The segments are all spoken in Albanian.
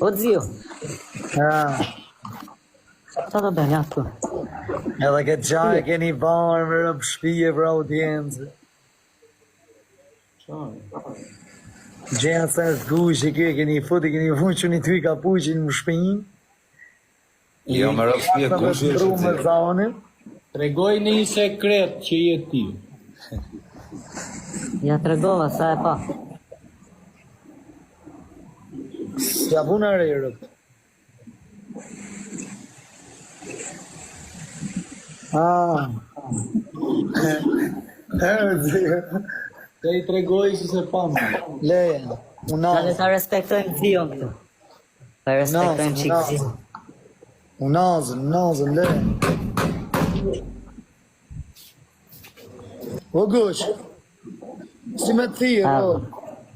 O zio, Sa të bëjnë atë? Edhe këtë gjaj keni barë më rëpë shpije për audiencë. Gjenë se është gushi kje, keni futi, keni funë që një ty ka puqin më shpinë. Jo, më rëpë shpije gushi është më zonin. Tregoj një sekret që je ti. Ja tregova sa e pa. Ja puna rejrët. Te I tregoj që se pa më. Leje, Tale ta respektojmë zion këtu. Ta respektojmë qikë zion. Unazën, leje. O gush, si me thirë,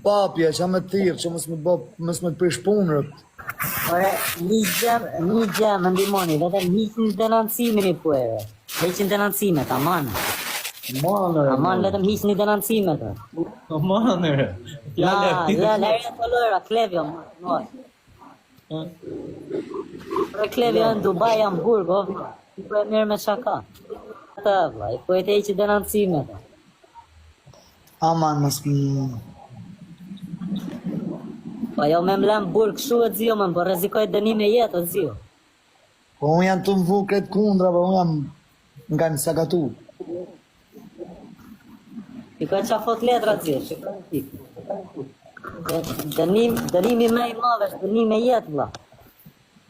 papja që me thirë, që mës me të prish punërët. Ore, një gjem, më ndimoni, vetëm hiqin denancimin I puere. Hiqin denancimet, aman. Aman, vetëm hiqin I denancimet. Amanere. Ja, lërë të lëra, klevjo, moj. Klevjo në Dubai, Hamburg, I po e mirë me shaka. Ata, vla, I po e te hiqin denancimet. Aman, mës më... Po jo me mlem burg shu e zio, më po rezikoj dënime jetë, o zio. Po unë janë të më vu kretë kundra, po unë jam nga në sakatu. Shikoj qa fot letra, zio, shikoj në tikë. Dënimi me I madh është dënime jetë, vla.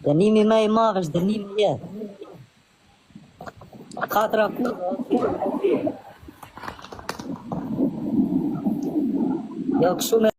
Dënimi me I madh është dënime jetë. 4 akura, jo këshu me